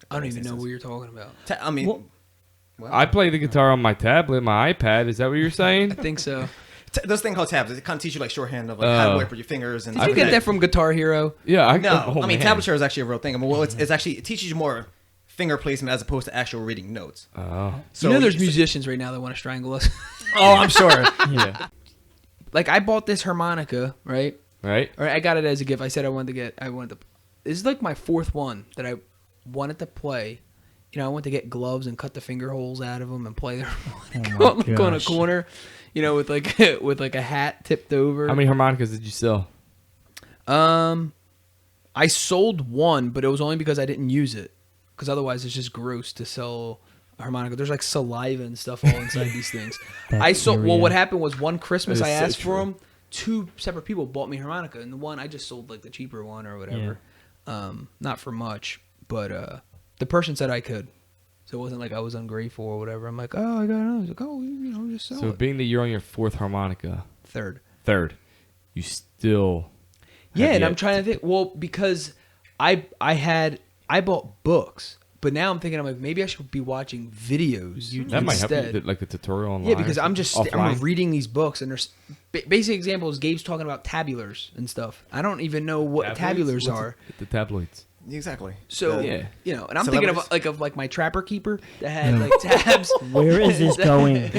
I don't even know what you're talking about. I mean, I play the guitar on my tablet, my iPad. Is that what you're saying? I think so. There's a thing called tabs. It kind of teach you like shorthand of like how to work with your fingers. And Did you get that from Guitar Hero? Yeah, I mean, tablature is actually a real thing. I mean, well, it's actually it teaches you more finger placement as opposed to actual reading notes. Oh, So there's musicians right now that want to strangle us. Oh, I'm sure. Yeah. Like I bought this harmonica, right? right. Or I got it as a gift. I said I wanted to. This is like my 4th one that I wanted to play. I wanted to get gloves and cut the finger holes out of them and play there go in a corner, with like a hat tipped over. How many harmonicas did you sell? I sold one, but it was only because I didn't use it. Because otherwise, it's just gross to sell a harmonica. There's like saliva and stuff all inside these things. I sold. Well, what happened was one Christmas I asked for them. 2 separate people bought me harmonica, and the one I just sold like the cheaper one or whatever. Yeah. Not for much, but the person said I could. So it wasn't like I was ungrateful or whatever. I'm like, oh, I got it. I was like, oh, just sell So it. being that you're on your 4th harmonica, Third. You still Yeah, have and yet I'm trying to think. Well, because I bought books, but now I'm thinking I'm like maybe I should be watching videos that might help instead. you, like the tutorial online. Yeah, because I'm just I'm offline. reading these books, and there's basic examples. Gabe's talking about tabulars and stuff. I don't even know what tabulars are. The tabloids. Exactly. So Yeah. you know, and I'm thinking of like my Trapper Keeper that had like tabs. Where is this going?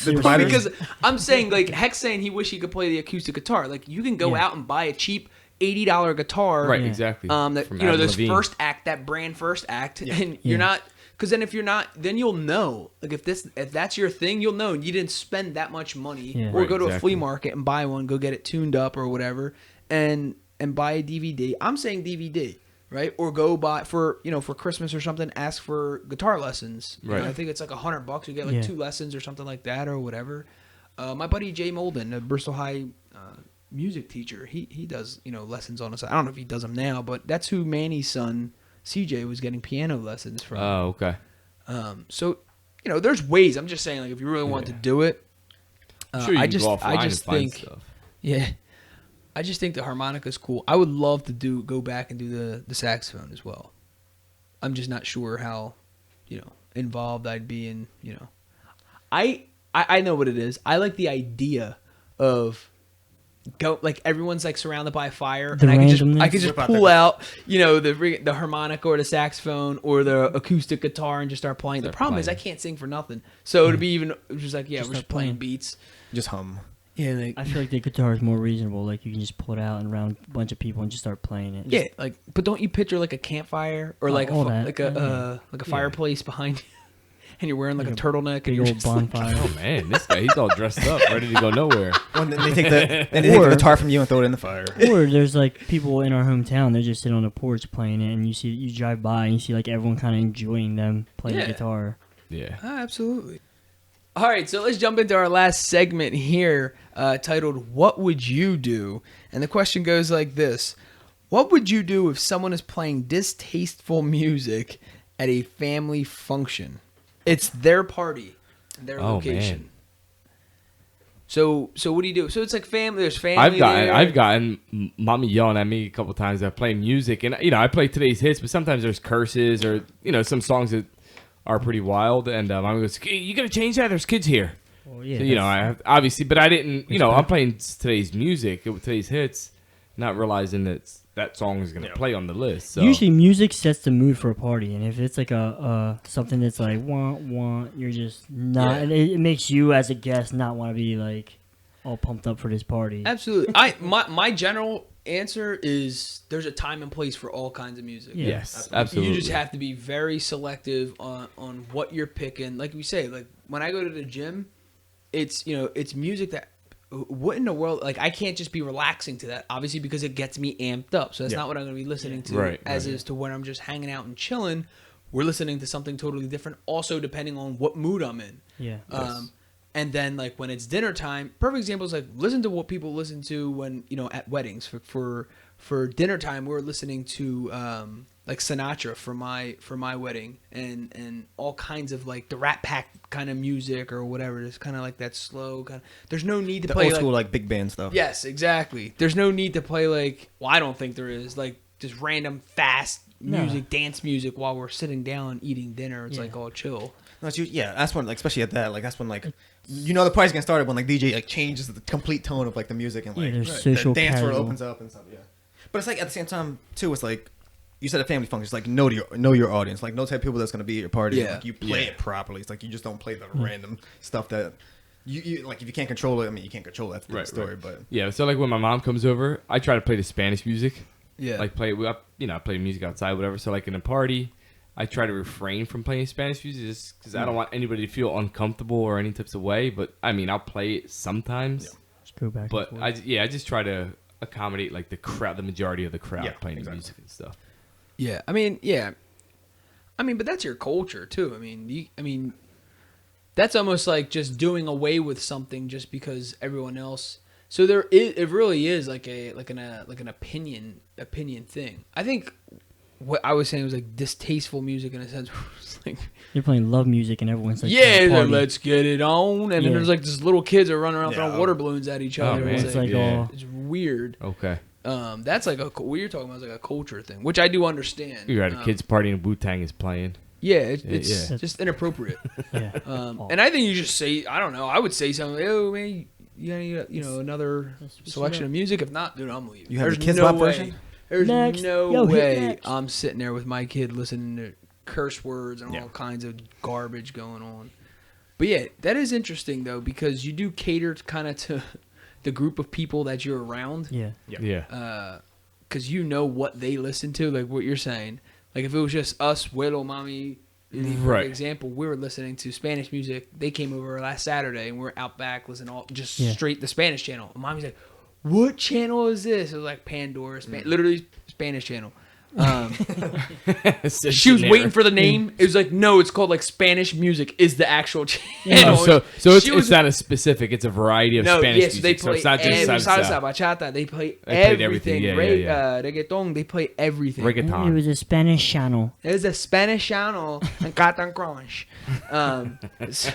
Well, because I'm saying like Heck's saying he wish he could play the acoustic guitar. Like you can go out and buy a cheap $80 guitar, Right, exactly. That From you know, Adam this Levine. first act, that brand first act, and you're not. Because then if you're not, then you'll know. Like if that's your thing, you'll know you didn't spend that much money, or Right, go to a exactly. flea market and buy one, go get it tuned up or whatever, and buy a DVD. I'm saying DVD, right? Or go buy for Christmas or something. Ask for guitar lessons. Right. I think it's like $100. You get like 2 lessons or something like that or whatever. My buddy Jay Molden, a Bristol High music teacher, he does lessons on the side. I don't know if he does them now, but that's who Manny's son CJ was getting piano lessons from. Oh, okay. So there's ways. I'm just saying, like, if you really want to do it, I'm sure you can go offline I just and find think, stuff. yeah, I just think the harmonica is cool. I would love to go back and do the saxophone as well. I'm just not sure how, involved I'd be in. I know what it is. I like the idea of. Go like everyone's like surrounded by a fire, and I could just pull out the harmonica or the saxophone or the acoustic guitar and just start playing. The problem is I can't sing for nothing, so it'd be even just like we're just playing beats, just hum. Yeah, like, I feel like the guitar is more reasonable. Like you can just pull it out and around a bunch of people and just start playing it. Yeah, like but don't you picture like a campfire or like a fireplace behind you? And you're wearing like a turtleneck big and old bonfire. Oh man, this guy, he's all dressed up, ready to go nowhere. Well, then they take the guitar from you and throw it in the fire. Or there's like people in our hometown, they're just sitting on the porch playing it, and you drive by and you see like everyone kind of enjoying them playing the guitar. Yeah. Absolutely. All right, so let's jump into our last segment here, titled "What Would You Do?" And the question goes like this: what would you do if someone is playing distasteful music at a family function? It's their party, their location. Man. So what do you do? So it's like family. There's family. I've gotten mommy yelling at me a couple times. I play music, and I play today's hits, but sometimes there's curses or some songs that are pretty wild. And mommy goes, "You gotta change that. There's kids here." Well, yeah. So, I have, obviously, but I didn't. I'm playing today's music with today's hits, not realizing that song is gonna play on the list. So. Usually, music sets the mood for a party, and if it's like a something that's like want, you're just not. Yeah. And it makes you as a guest not want to be like all pumped up for this party. Absolutely. My general answer is there's a time and place for all kinds of music. Yeah. Yes, absolutely. You just have to be very selective on what you're picking. Like we say, like when I go to the gym, it's music that. What in the world? Like, I can't just be relaxing to that, obviously, because it gets me amped up. So that's not what I'm going to be listening to, is to when I'm just hanging out and chilling. We're listening to something totally different, also depending on what mood I'm in. Yeah. And then, like, when it's dinner time, perfect example is, like, listen to what people listen to when, at weddings. For dinner time, we're listening to, like, Sinatra for my wedding and all kinds of, like, the Rat Pack kind of music or whatever. It's kind of like that slow kind of. There's no need to play old school like big band stuff. Yes, exactly. There's no need to play like. Well, I don't think there is like just random fast music, dance music while we're sitting down eating dinner. It's like all chill. No, that's when, like, especially at that, like, that's when, like, the party's gonna start when, like, DJ, like, changes the complete tone of, like, the music and, like, there's social the dance floor casual. opens up and stuff, But it's, like, at the same time, too, it's, like, you said a family function. It's, like, know your audience. Like, know the type of people that's gonna be at your party. Yeah. Like, you play it properly. It's, like, you just don't play the random stuff that, you like, if you can't control it, I mean, you can't control it. That's the story, but. Yeah, so, like, when my mom comes over, I try to play the Spanish music. Yeah. Like, I play music outside, whatever. So, like, in a party, I try to refrain from playing Spanish music just because I don't want anybody to feel uncomfortable or any types of way. But I mean, I'll play it sometimes. Just go back. But I just try to accommodate like the majority of the crowd playing the music and stuff. Yeah, I mean, but that's your culture too. I mean, that's almost like just doing away with something just because everyone else. So it really is like an opinion thing. I think. What I was saying was like distasteful music in a sense. It's like, you're playing love music and everyone's like, let's get it on. And then there's like these little kids are running around throwing water balloons at each other. Man. It's like it's weird. Okay. That's like what you're talking about is like a culture thing, which I do understand. You're at a kid's party and Wu-Tang is playing. Yeah, it's just inappropriate. And I think you just say, I don't know. I would say something. Oh man, you got another selection of music? If not, dude, I'm leaving. You have a Kids Bop version? There's Next. no Yo, hit way next. I'm sitting there with my kid listening to curse words and all kinds of garbage going on. But yeah, that is interesting though, because you do cater kind of to the group of people that you're around. Yeah. Because you know what they listen to, like what you're saying. Like if it was just us, Willow, Mommy, for example, we were listening to Spanish music. They came over last Saturday and we're out back listening straight the Spanish channel. And Mommy's like, "What channel is this?" It was like Pandora, literally Spanish channel. She was waiting for the name. It was like, no, it's called like Spanish music is the actual channel. So it's not as specific. It's a variety of Spanish music. They play so it's not just salsa, bachata. They play everything. Reggaeton. They play everything. It was a Spanish channel. It was a Spanish channel and Catan Crunch. It's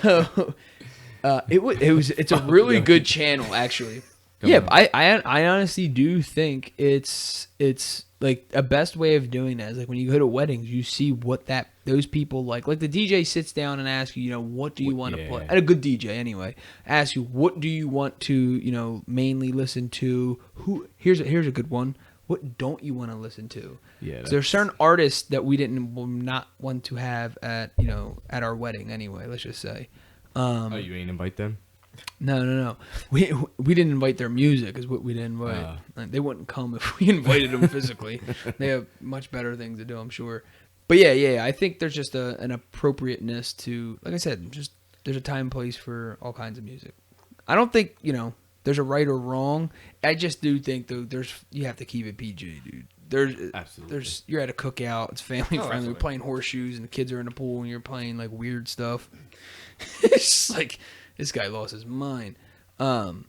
a really good channel actually. But I honestly do think it's like a best way of doing that is like when you go to weddings, you see what those people like. Like the DJ sits down and asks you, what do you want to play? And a good DJ anyway, asks you, what do you want to, mainly listen to? Here's a good one. What don't you want to listen to? Yeah. So there's certain artists that we not want to have at our wedding anyway. Let's just say. You ain't invite them? No. We didn't invite their music is what we didn't invite. They wouldn't come if we invited them physically. They have much better things to do, I'm sure. But yeah, I think there's just an appropriateness to, like I said, just there's a time and place for all kinds of music. I don't think, there's a right or wrong. I just do think though you have to keep it PG, dude. You're at a cookout, it's family friendly. We're playing horseshoes and the kids are in the pool and you're playing like weird stuff. It's just like this guy lost his mind. And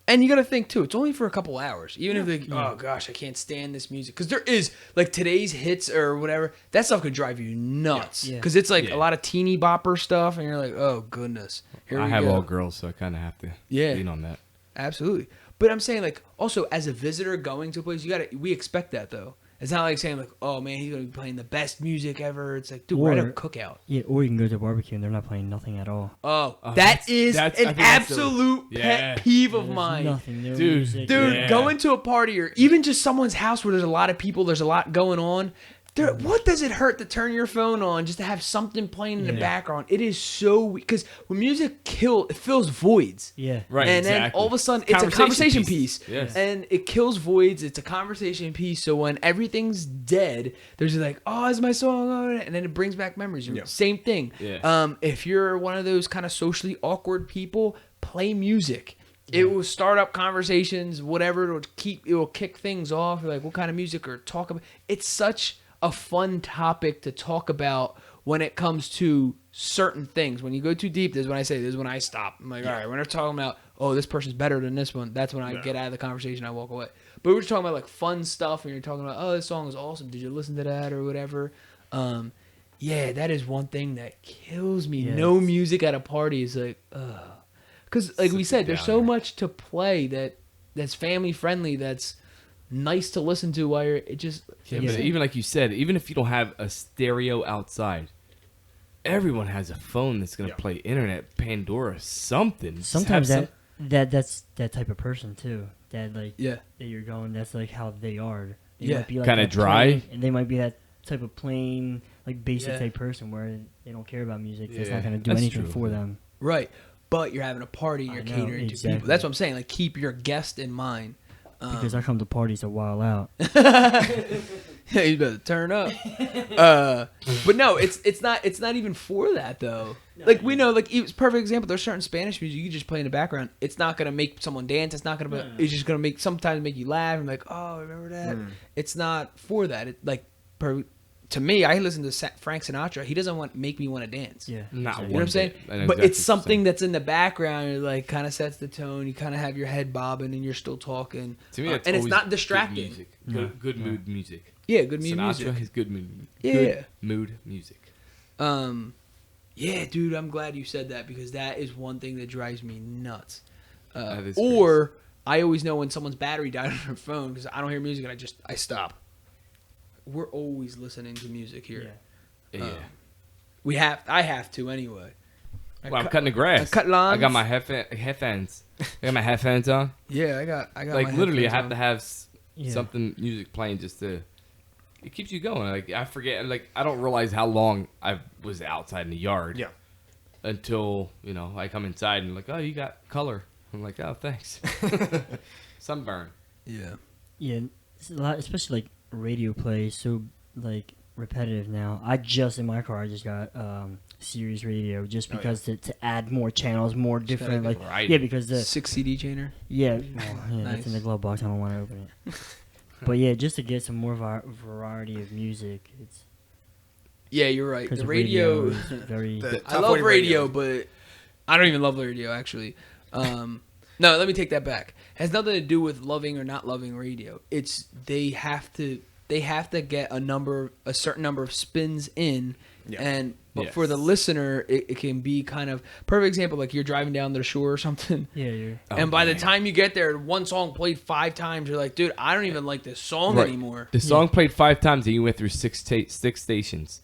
you got to think too, it's only for a couple hours. Even if they, oh gosh, I can't stand this music. Because there is, like today's hits or whatever, that stuff could drive you nuts. Because it's like a lot of teeny bopper stuff and you're like, oh goodness. I have all girls, so I kind of have to lean on that. Absolutely. But I'm saying like, also as a visitor going to a place, we expect that though. It's not like saying like, oh man, he's gonna be playing the best music ever. It's like, dude, we're at a cookout. Yeah, or you can go to a barbecue and they're not playing nothing at all. Oh, that's an absolute pet peeve of mine. Nothing, no dude, music. Going to a party or even just someone's house where there's a lot of people, there's a lot going on. What does it hurt to turn your phone on just to have something playing in the background? It is so because when music it fills voids. Yeah, right. And then all of a sudden it's a conversation piece. Yes. And it kills voids. It's a conversation piece. So when everything's dead, there's like, oh, is my song? And then it brings back memories. Same thing. Yeah. If you're one of those kind of socially awkward people, play music. It will start up conversations. Whatever. It will kick things off. Like what kind of music or talk about? It's such a fun topic to talk about when it comes to certain things. When you go too deep, this is when I stop. I'm like, all right, when they're talking about, oh, this person's better than this one, that's when I get out of the conversation, I walk away. But we're just talking about like fun stuff, and you're talking about, oh, this song is awesome. Did you listen to that or whatever? That is one thing that kills me. Yes. No music at a party is like, because like we said, there's so much to play that's family friendly, that's nice to listen to while you're but even like you said, even if you don't have a stereo outside, everyone has a phone that's gonna play internet, Pandora, something. Sometimes that's that type of person too. That like that you're going. That's like how they are. They might be like kind of dry, and they might be that type of plain like basic type person where they don't care about music. That's not gonna do anything for them. Right, but you're having a party, you're catering to people. That's what I'm saying. Like keep your guest in mind. Because I come to parties a while out. You better turn up. But no, it's not even for that though. Like we know, like it's a perfect example. There's certain Spanish music you can just play in the background. It's not gonna make someone dance. It's not gonna. It's just gonna sometimes make you laugh and like, oh, remember that? It's not for that. To me, I listen to Frank Sinatra. He doesn't make me want to dance. Yeah, you know what I'm saying? But it's something that's in the background. It like kind of sets the tone. You kind of have your head bobbing and you're still talking. To me, and it's not distracting. Good mood music. Yeah, good mood music. Sinatra is good mood. Yeah, good mood music. Yeah, dude, I'm glad you said that because that is one thing that drives me nuts. Crazy. I always know when someone's battery died on their phone because I don't hear music and I stop. We're always listening to music here. I have to anyway. I'm cutting the grass. I cut lawns. I got my headphones. I got my headphones on. Yeah, I got like my literally I have on. to have something music playing just to. It keeps you going. Like I forget. Like I don't realize how long I was outside in the yard. Yeah. Until I come inside and like, oh, you got color. I'm like, oh, thanks. Sunburn. Yeah. Yeah. It's a lot, especially like radio play. So like repetitive now. In my car I just got Sirius Radio just because to add more channels, more different because the 6 CD chainer. Yeah. Nice. That's in the glove box. I don't want to open it. But yeah, just to get some more variety of music, it's. Yeah, you're right. The radio is very. I love radio, but I don't even love the radio actually. No, let me take that back. It has nothing to do with loving or not loving radio. It's they have to get a certain number of spins in, but for the listener, it can be kind of perfect example. Like you're driving down the shore or something. Yeah, and by the time you get there, one song played 5 times. You're like, dude, I don't even like this song anymore. The song played 5 times, and you went through 6 stations.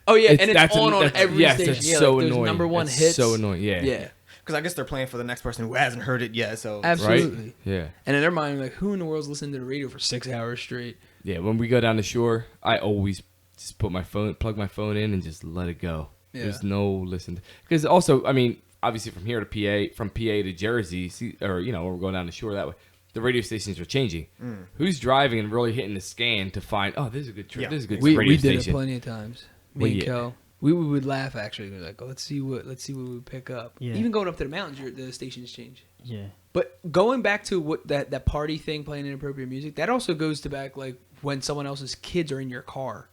Oh yeah, and it's on every station. That's so annoying. Number one that's hits. So annoying. Yeah. Because I guess they're playing for the next person who hasn't heard it yet. So absolutely. Right? Yeah. And in their mind, like, who in the world's listening to the radio for 6 hours straight? Yeah. When we go down the shore, I always just plug my phone in, and just let it go. Yeah. There's no listen. Because also, I mean, obviously from here to PA, from PA to Jersey, we're going down the shore that way. The radio stations are changing. Who's driving and really hitting the scan to find? Oh, this is a good trip. This is a good radio station. We did it plenty of times. Me and Kel. We would laugh actually. We're like, let's see what we pick up. Yeah. Even going up to the mountains, the stations change. Yeah. But going back to what that party thing, playing inappropriate music, that also goes to back like when someone else's kids are in your car.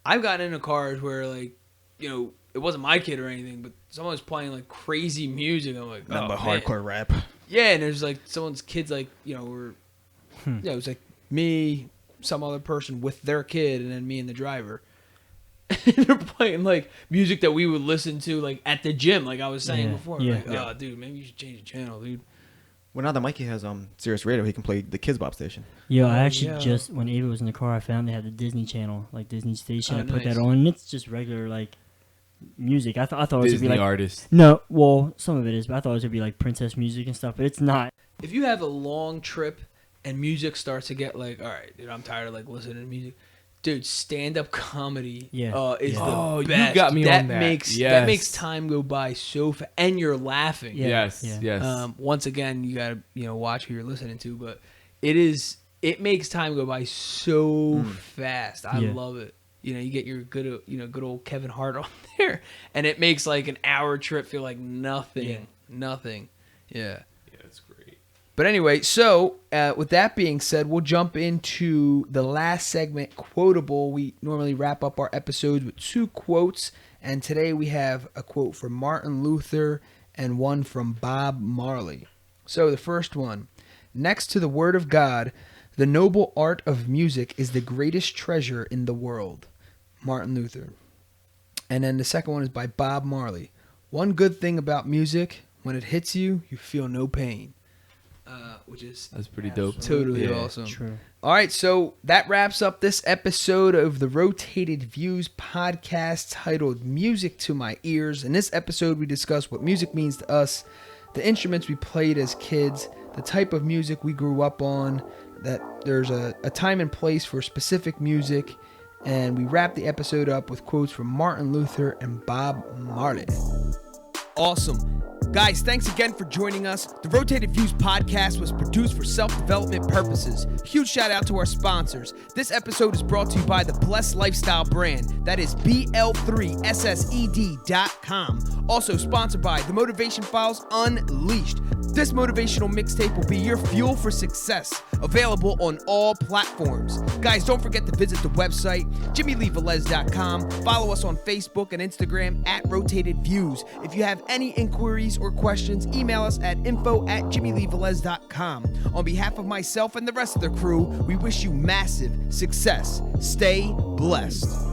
I've gotten into cars where like, it wasn't my kid or anything, but someone was playing like crazy music. I'm like, nothing but hardcore rap. Yeah, and there's like someone's kids like it was like me, some other person with their kid, and then me and the driver. They're playing like music that we would listen to like at the gym, like I was saying before. Like, oh, dude, maybe you should change the channel, dude. Well, now that Mikey has Sirius Radio, he can play the Kids Bop station. Yo, I actually just when Ava was in the car, I found they had the Disney Channel, like Disney Station. I put that on, and it's just regular like music. I thought it would be like artists. No, well, some of it is, but I thought it would be like princess music and stuff, but it's not. If you have a long trip and music starts to get like, all right, dude, I'm tired of like listening to music. Dude, stand-up comedy is the best. You got me on that. That makes time go by so fast, and you're laughing. Yes. Once again, you gotta watch who you're listening to, but it makes time go by so fast. I love it. You get your good old Kevin Hart on there, and it makes like an hour trip feel like nothing. Nothing. Yeah. That's great. But anyway, so with that being said, we'll jump into the last segment, Quotable. We normally wrap up our episodes with 2 quotes, and today we have a quote from Martin Luther and one from Bob Marley. So the first one, next to the Word of God, the noble art of music is the greatest treasure in the world. Martin Luther. And then the second one is by Bob Marley. One good thing about music, when it hits you, you feel no pain. That's pretty dope. Totally awesome. True. All right, so that wraps up this episode of the Rotated Views podcast titled Music to My Ears. In this episode, we discuss what music means to us, the instruments we played as kids, the type of music we grew up on, that there's a time and place for specific music, and we wrap the episode up with quotes from Martin Luther and Bob Marley. Awesome. Guys, thanks again for joining us. The Rotated Views podcast was produced for self-development purposes. Huge shout out to our sponsors. This episode is brought to you by the Blessed Lifestyle brand. That is BL3SSED.com. Also sponsored by The Motivation Files Unleashed. This motivational mixtape will be your fuel for success. Available on all platforms. Guys, don't forget to visit the website, JimmyleeVelez.com. Follow us on Facebook and Instagram at Rotated Views. If you have any inquiries or questions, email us at info@JimmyleeVelez.com. On behalf of myself and the rest of the crew, we wish you massive success. Stay blessed.